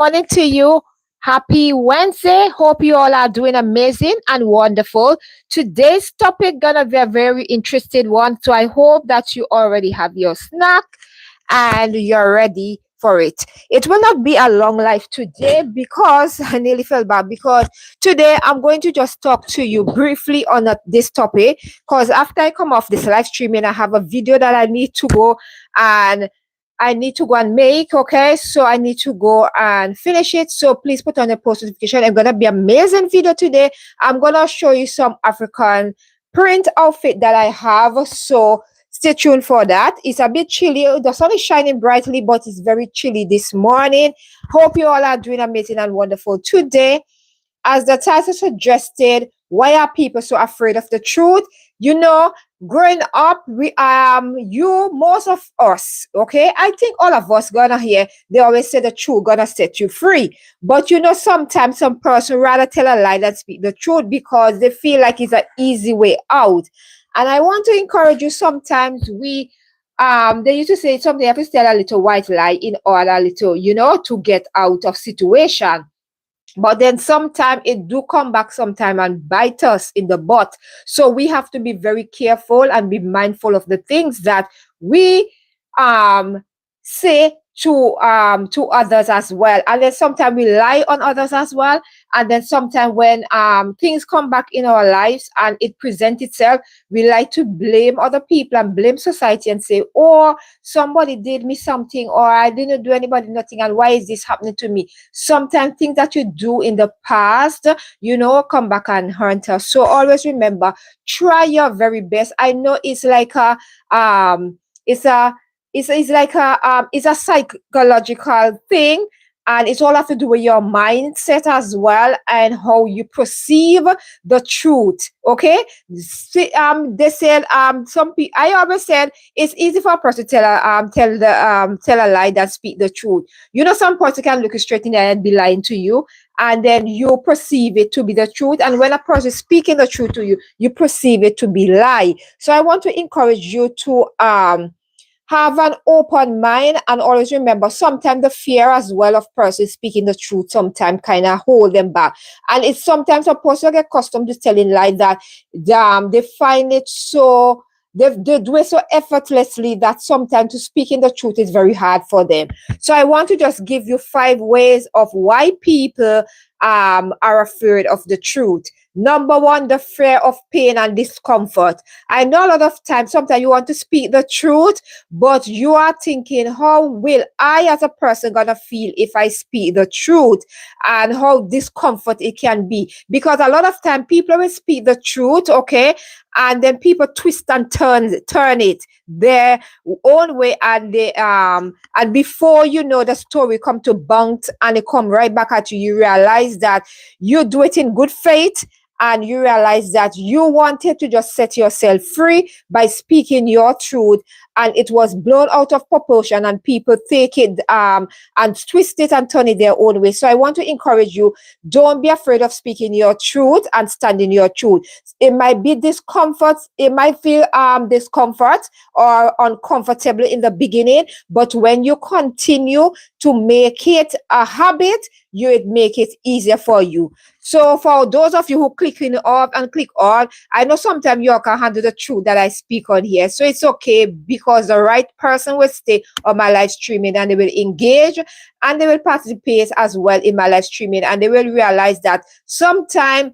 morning to you. Happy Wednesday. Hope you all are doing amazing and wonderful. Today's topic gonna be a very interesting one. So I hope that you already have your snack and you're ready for it. It will not be a long life today because I nearly fell back because today I'm going to just talk to you briefly on this topic because after I come off this live streaming, I have a video that and I need to go and make, okay? So I need to go and finish it. So please put on the post notification. I'm gonna be amazing video today. I'm gonna show you some African print outfit that I have. So stay tuned for that. It's a bit chilly. The sun is shining brightly, but it's very chilly this morning. Hope you all are doing amazing and wonderful today. As the title suggested, why are people so afraid of the truth? You know, growing up, most of us, okay, I think all of us gonna hear they always say the truth gonna set you free. But sometimes some person rather tell a lie than speak the truth because they feel like it's an easy way out. And I want to encourage you. Sometimes they used to say something, you have to tell a little white lie in order to get out of situation. But then sometime it do come back sometime and bite us in the butt. So we have to be very careful and be mindful of the things that we say to others as well. And then sometimes we lie on others as well. And then sometimes when things come back in our lives and it presents itself, we like to blame other people and blame society and say, oh, somebody did me something, or I didn't do anybody nothing, and why is this happening to me? Sometimes things that you do in the past, come back and haunt us. So always remember, try your very best. I know it's like it's a it's a psychological thing, and it's all have to do with your mindset as well and how you perceive the truth. Okay. They said some people, I always said it's easy for a person to tell a lie than speak the truth. Some person can look you straight in the eye and be lying to you, and then you perceive it to be the truth. And when a person is speaking the truth to you, you perceive it to be lie. So I want to encourage you to have an open mind, and always remember, sometimes the fear as well of person speaking the truth sometimes kind of hold them back. And it's sometimes a person get accustomed to telling lies that they find it so they do it so effortlessly that sometimes to speaking the truth is very hard for them. So I want to just give you 5 ways of why people are afraid of the truth. Number 1, the fear of pain and discomfort. I know a lot of times, sometimes you want to speak the truth, but you are thinking, how will I as a person gonna feel if I speak the truth, and how discomfort it can be? Because a lot of time people will speak the truth, okay, and then people twist and turn it their own way, and they and before you know, the story come to bounce and it come right back at you. You realize that you do it in good faith, and you realize that you wanted to just set yourself free by speaking your truth, and it was blown out of proportion, and people take it and twist it and turn it their own way. So I want to encourage you, don't be afraid of speaking your truth and standing your truth. It might be discomfort, it might feel discomfort or uncomfortable in the beginning, but when you continue to make it a habit, you would make it easier for you. So for those of you who click in off and click on, I know sometimes you can handle the truth that I speak on here. So it's okay, because the right person will stay on my live streaming, and they will engage and they will participate as well in my live streaming, and they will realize that sometimes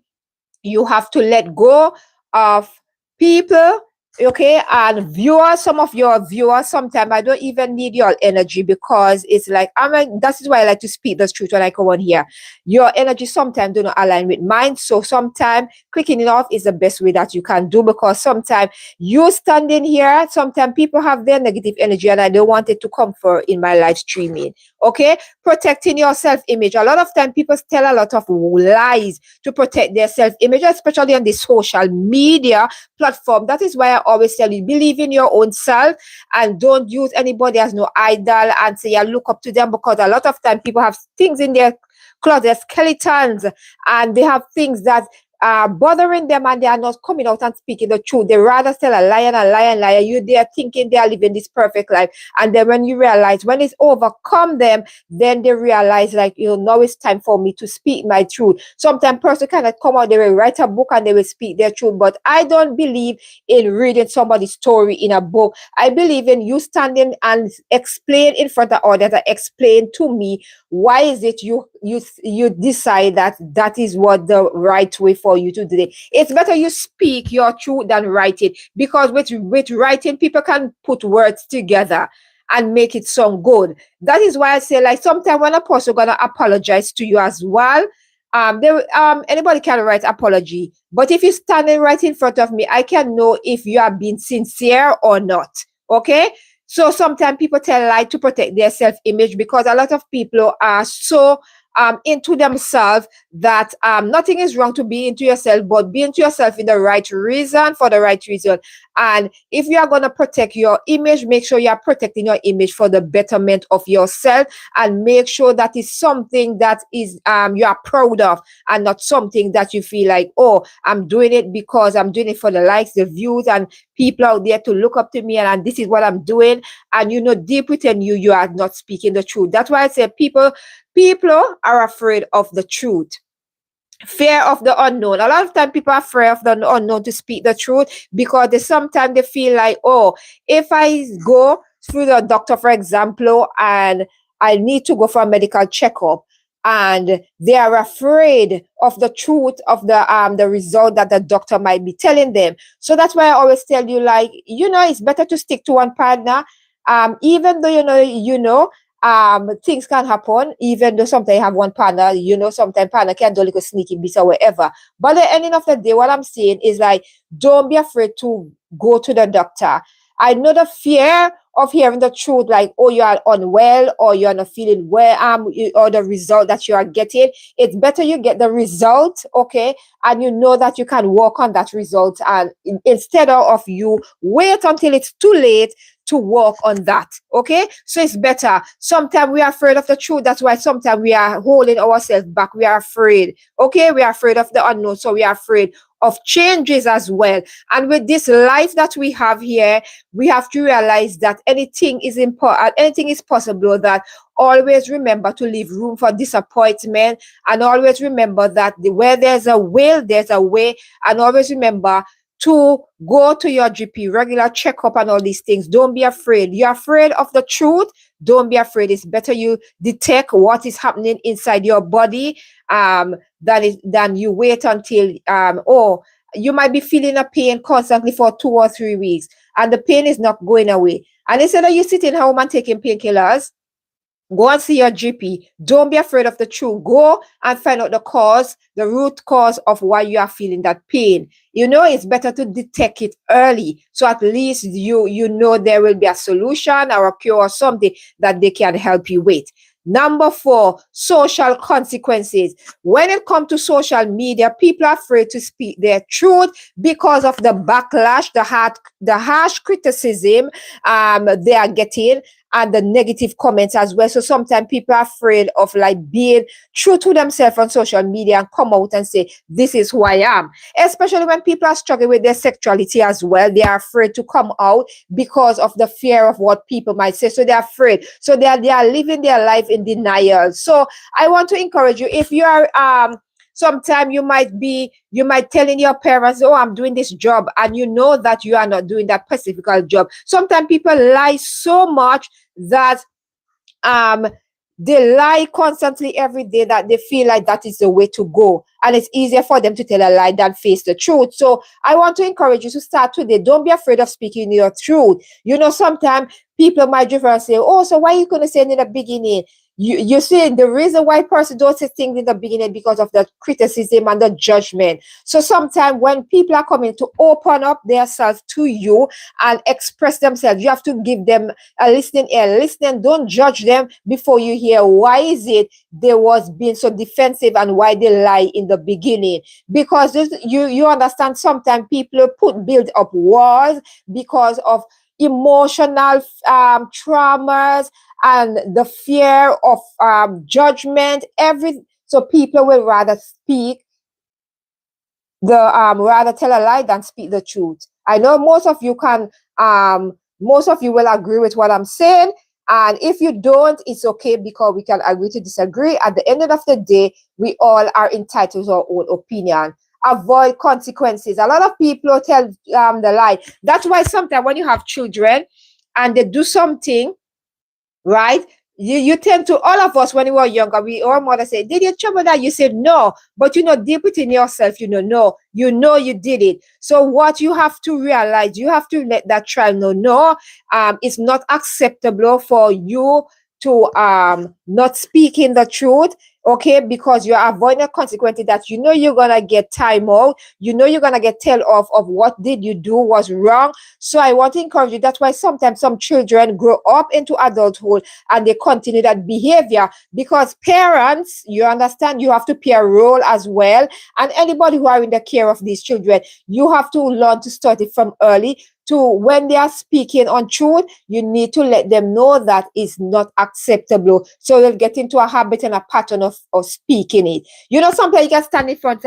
you have to let go of people, okay, and viewers. Some of your viewers, sometimes I don't even need your energy, because it's like, that is why I like to speak the truth when I come on here. Your energy sometimes do not align with mine, so sometimes clicking it off is the best way that you can do, because sometimes you standing here, sometimes people have their negative energy and I don't want it to come for in my live streaming. Okay, protecting your self-image. A lot of time people tell a lot of lies to protect their self-image, especially on the social media platform. That is why I always tell you, believe in your own self and don't use anybody as no idol and say I look up to them, because a lot of time people have things in their closet, skeletons, and they have things that bothering them and they are not coming out and speaking the truth. They rather tell a lie and a lie and lie. You they are thinking they are living this perfect life. And then when you realize, when it's overcome them, then they realize like, now it's time for me to speak my truth. Sometimes person cannot come out, they will write a book and they will speak their truth. But I don't believe in reading somebody's story in a book. I believe in you standing and explain in front of others and explain to me why is it you decide that is what the right way for you to do it. It's better you speak your truth than write it, because with writing people can put words together and make it sound good. That is why I say, like, sometimes when a person gonna apologize to you as well, anybody can write apology, but if you're standing right in front of me, I can know if you are being sincere or not. Okay. So sometimes people tell lie to protect their self-image, because a lot of people are so into themselves that nothing is wrong to be into yourself, but be into yourself in the right reason, for the right reason. And if you are going to protect your image, make sure you are protecting your image for the betterment of yourself, and make sure that is something that is you are proud of, and not something that you feel like, oh, I'm doing it because I'm doing it for the likes, the views, and people out there to look up to me, and this is what I'm doing. And deep within you are not speaking the truth. That's why I say people are afraid of the truth. Fear of the unknown. A lot of time people are afraid of the unknown to speak the truth, because sometimes they feel like, oh, if I go through the doctor, for example, and I need to go for a medical checkup, and they are afraid of the truth of the result that the doctor might be telling them. So that's why I always tell you, like, it's better to stick to one partner, even though things can happen, even though sometimes you have one partner, sometimes partner can do a little sneaky bits or whatever. But at the ending of the day, what I'm saying is, like, don't be afraid to go to the doctor. I know the fear of hearing the truth, like, oh, you are unwell, or you're not feeling well, or the result that you are getting. It's better you get the result, okay, and you know that you can work on that result, and instead of you wait until it's too late to work on that. Okay, so it's better. Sometimes we are afraid of the truth. That's why sometimes we are holding ourselves back. We are afraid. Okay, we are afraid of the unknown, so we are afraid of changes as well. And with this life that we have here, we have to realize that anything is important, anything is possible. That always remember to leave room for disappointment, and always remember that where there's a will, there's a way. And always remember to go to your GP, regular checkup, and all these things. Don't be afraid. You're afraid of the truth. Don't be afraid. It's better you detect what is happening inside your body, than you wait until you might be feeling a pain constantly for 2 or 3 weeks, and the pain is not going away. And instead of you sitting home and taking painkillers, go and see your GP. Don't be afraid of the truth. Go and find out the root cause of why you are feeling that pain. It's better to detect it early, so at least you know there will be a solution or a cure or something that they can help you with. Number 4, social consequences. When it comes to social media, people are afraid to speak their truth because of the backlash, the harsh criticism they are getting, and the negative comments as well. So sometimes people are afraid of, like, being true to themselves on social media and come out and say, this is who I am. Especially when people are struggling with their sexuality as well. They are afraid to come out because of the fear of what people might say. So they're afraid. So they are living their life in denial. So I want to encourage you, if you are sometimes you might telling your parents, oh, I'm doing this job, and you know that you are not doing that specific job. Sometimes people lie so much that they lie constantly every day, that they feel like that is the way to go, and it's easier for them to tell a lie than face the truth. So I want to encourage you to start today. Don't be afraid of speaking your truth. Sometimes people might differ and say, oh, so why are you going to say in the beginning? You see, the reason why person don't say things in the beginning, because of the criticism and the judgment. So sometimes when people are coming to open up themselves to you and express themselves, you have to give them a listening ear. Listen, don't judge them before you hear why is it they was being so defensive and why they lie in the beginning. Because you understand, sometimes people build up walls because of emotional traumas and the fear of judgment. So people will rather speak the rather tell a lie than speak the truth. I know most of you will agree with what I'm saying. And if you don't, it's okay because we can agree to disagree. At the end of the day, we all are entitled to our own opinion. Avoid consequences. A lot of people tell the lie. That's why sometimes when you have children and they do something, right? You tend to, all of us when we were younger, we our mother said, did you trouble that? You said no, but deep within yourself, no, you did it. So what you have to realize, you have to let that child know, no, it's not acceptable for you to not speaking the truth, okay, because you're avoiding consequences that you're gonna get time out, you're gonna get tell off of what did you do was wrong. So I want to encourage you. That's why sometimes some children grow up into adulthood and they continue that behavior because parents, you understand, you have to play a role as well. And anybody who are in the care of these children, you have to learn to start it from early to when they are speaking on truth, you need to let them know that it's not acceptable. So they'll get into a habit and a pattern of speaking it. Sometimes you can stand in front,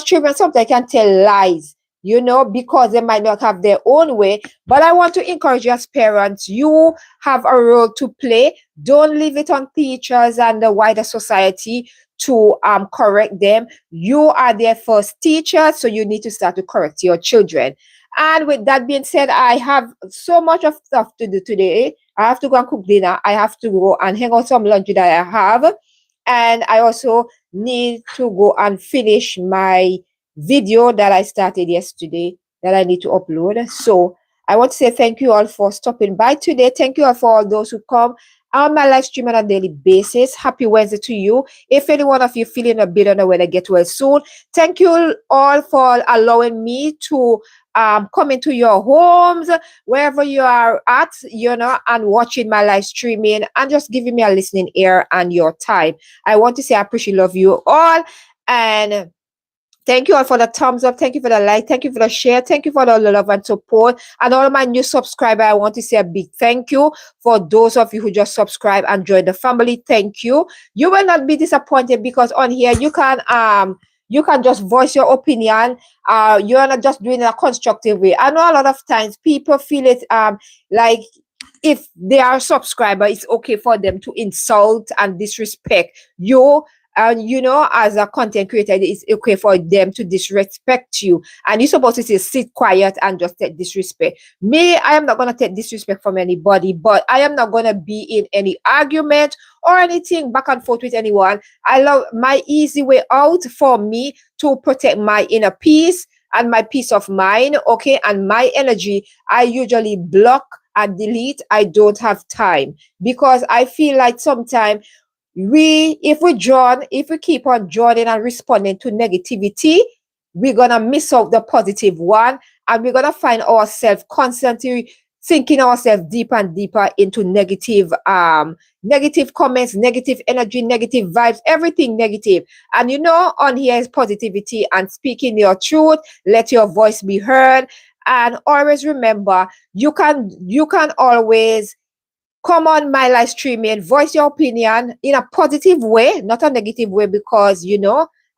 children sometimes can tell lies, because they might not have their own way. But I want to encourage you as parents, you have a role to play. Don't leave it on teachers and the wider society to correct them. You are their first teacher, so you need to start to correct your children. And with that being said, I have so much of stuff to do today. I have to go and cook dinner. I have to go and hang out some laundry that I have. And I also need to go and finish my video that I started yesterday that I need to upload. So I want to say thank you all for stopping by today. Thank you all for all those who come on my live stream on a daily basis. Happy Wednesday to you. If any one of you feeling a bit on the way to get well soon, thank you all for allowing me to come into your homes, wherever you are at, and watching my live streaming and just giving me a listening ear and your time. I want to say I appreciate love you all. And thank you all for the thumbs up. Thank you for the like. Thank you for the share. Thank you for the love and support. And all my new subscribers, I want to say a big thank you for those of you who just subscribe and join the family. Thank you. You will not be disappointed because on here you can just voice your opinion. You're not just doing it in a constructive way. I know a lot of times people feel it like if they are a subscriber, it's okay for them to insult and disrespect you. And as a content creator, it's okay for them to disrespect you. And you're supposed to say, sit quiet and just take disrespect. Me, I am not going to take disrespect from anybody, but I am not going to be in any argument or anything back and forth with anyone. I love my easy way out for me to protect my inner peace and my peace of mind, okay, and my energy. I usually block and delete. I don't have time because I feel like sometimes if we keep on joining and responding to negativity, we're gonna miss out the positive one, and we're gonna find ourselves constantly sinking ourselves deeper and deeper into negative comments, negative energy, negative vibes, everything negative. And on here is positivity and speaking your truth. Let your voice be heard, and always remember, you can always come on my live streaming, voice your opinion in a positive way, not a negative way, because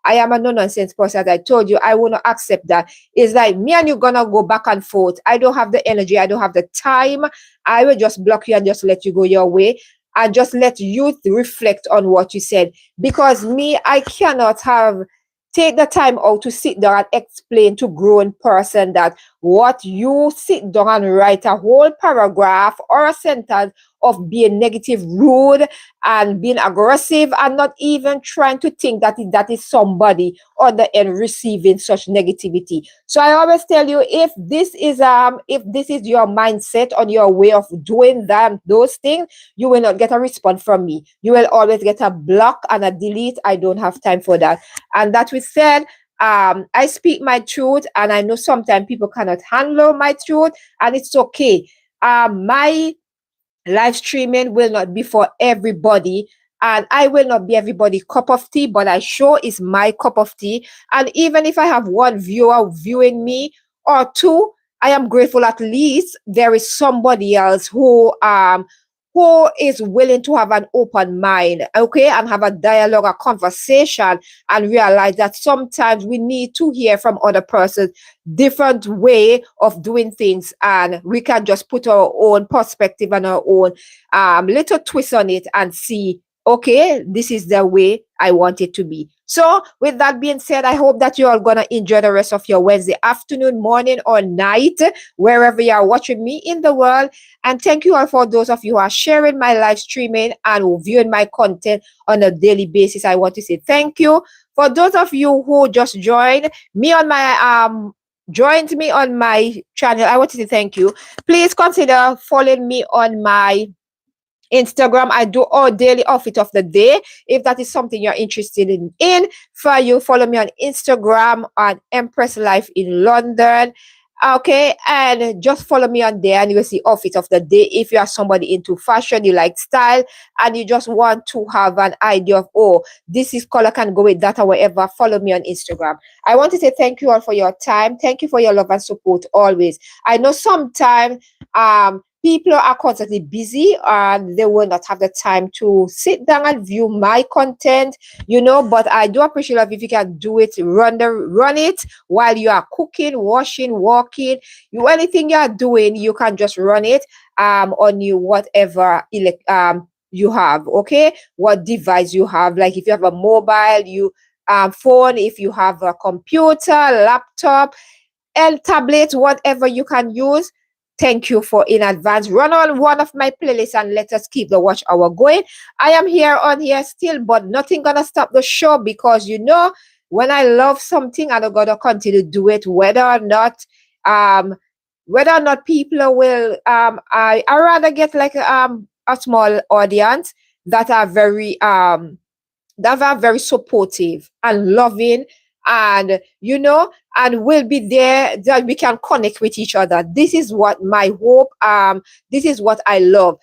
I am a no-nonsense person. As I told you, I will not accept that. It's like me and you gonna go back and forth. I don't have the energy, I don't have the time. I will just block you and just let you go your way and just let you reflect on what you said. Because me, I cannot take the time out to sit down and explain to grown person that what you sit down and write a whole paragraph or a sentence of being negative, rude, and being aggressive, and not even trying to think that is somebody on the end receiving such negativity. So I always tell you, if this is your mindset on your way of doing those things, you will not get a response from me. You will always get a block and a delete. I don't have time for that. And that we said, I speak my truth, and I know sometimes people cannot handle my truth, and it's okay. My live streaming will not be for everybody, and I will not be everybody's cup of tea, but I sure is my cup of tea. And even if I have one viewer viewing me or two, I am grateful. At least there is somebody else who is willing to have an open mind, okay, and have a dialogue, a conversation, and realize that sometimes we need to hear from other persons different way of doing things, and we can just put our own perspective and our own little twist on it and see, okay, this is the way I want it to be. So, with that being said, I hope that you're all gonna enjoy the rest of your Wednesday afternoon, morning, or night, wherever you are watching me in the world. And thank you all for those of you who are sharing my live streaming and viewing my content on a daily basis. I want to say thank you. For those of you who just joined me on my channel, I want to say thank you. Please consider following me on my Instagram. I do all daily outfit of the day. If that is something you're interested in, for you, follow me on Instagram at Empress Life in London. Okay, and just follow me on there and you will see outfit of the day. If you are somebody into fashion, you like style, and you just want to have an idea of, oh, this is color can go with that or whatever, follow me on Instagram. I want to say thank you all for your time. Thank you for your love and support always. I know sometimes people are constantly busy and they will not have the time to sit down and view my content, but I do appreciate if you can do it, run it while you are cooking, washing, walking, anything you are doing, you can just run it on you, whatever you have, okay, what device you have, like if you have a mobile phone, if you have a computer, laptop, and tablet, whatever you can use. Thank you for in advance. Run on one of my playlists and let us keep the watch hour going. I am here on here still, but nothing gonna stop the show, because when I love something, I'm gonna continue to do it, whether or not people will I rather get like a small audience that are very supportive and loving, and and will be there, that we can connect with each other. This is what my hope, this is what I love.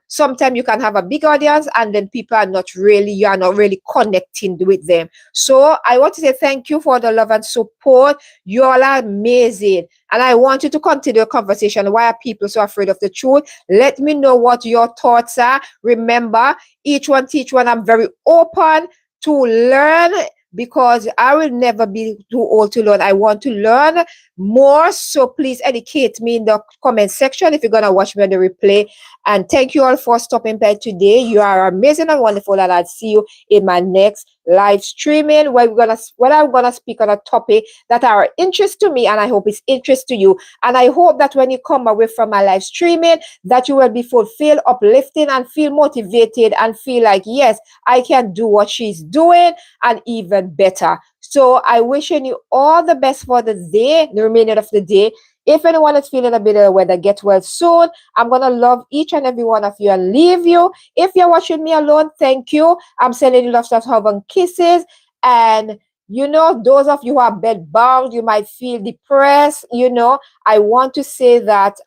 Sometimes you can have a big audience and then you are not really connecting with them. So I want to say thank you for the love and support. You all are amazing, and I want you to continue the conversation. Why are people so afraid of the truth? Let me know what your thoughts are. Remember, each one teach one. I'm very open to learn, because I will never be too old to learn. I want to learn more. So please educate me in the comment section if you're going to watch me on the replay. And thank you all for stopping by today. You are amazing and wonderful. And I'll see you in my next live streaming, where I'm gonna speak on a topic that are interest to me, and I hope it's interest to you. And I hope that when you come away from my live streaming, that you will be fulfilled, uplifting, and feel motivated, and feel like, yes, I can do what she's doing and even better. So I wishing you all the best for the day, the remainder of the day. If anyone is feeling a bit of the weather, get well soon. I'm going to love each and every one of you and leave you. If you're watching me alone, thank you. I'm sending you lots of love and kisses. And, those of you who are bed bound, you might feel depressed. I want to say that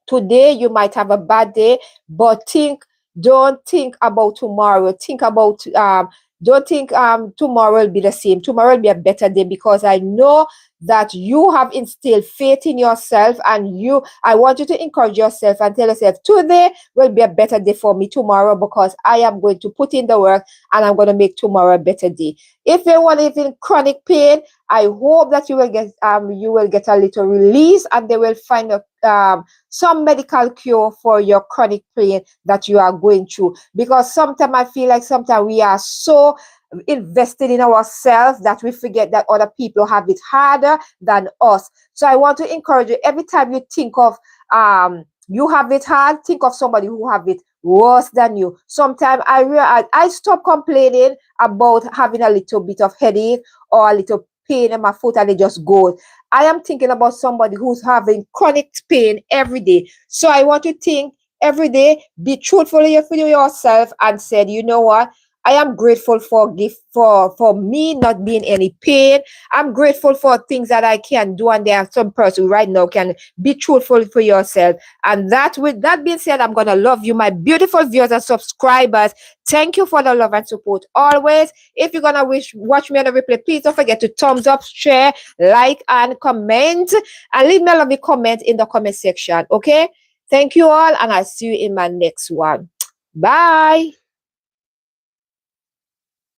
today you might have a bad day, but don't think about tomorrow. Don't think tomorrow will be the same. Tomorrow will be a better day, because I know that you have instilled faith in yourself, and I want you to encourage yourself and tell yourself, today will be a better day for me tomorrow, because I am going to put in the work and I'm going to make tomorrow a better day. If you want to live in chronic pain, I hope that you will get a little release, and they will find some medical cure for your chronic pain that you are going through. Because sometimes I feel like we are so invested in ourselves that we forget that other people have it harder than us. So I want to encourage you, every time you think of you have it hard, think of somebody who have it worse than you. Sometimes I stop complaining about having a little bit of headache or a little pain in my foot, and it just goes. I am thinking about somebody who's having chronic pain every day. So I want you to think every day, be truthful with yourself, and said, you know what? I am grateful for me not being any pain. I'm grateful for things that I can do, and there are some person right now can be truthful for yourself. And with that being said, I'm gonna love you, my beautiful viewers and subscribers. Thank you for the love and support always. If you're gonna watch me on the replay, please don't forget to thumbs up, share, like, and comment, and leave me a lovely comment in the comment section. Okay. Thank you all, and I'll see you in my next one. Bye.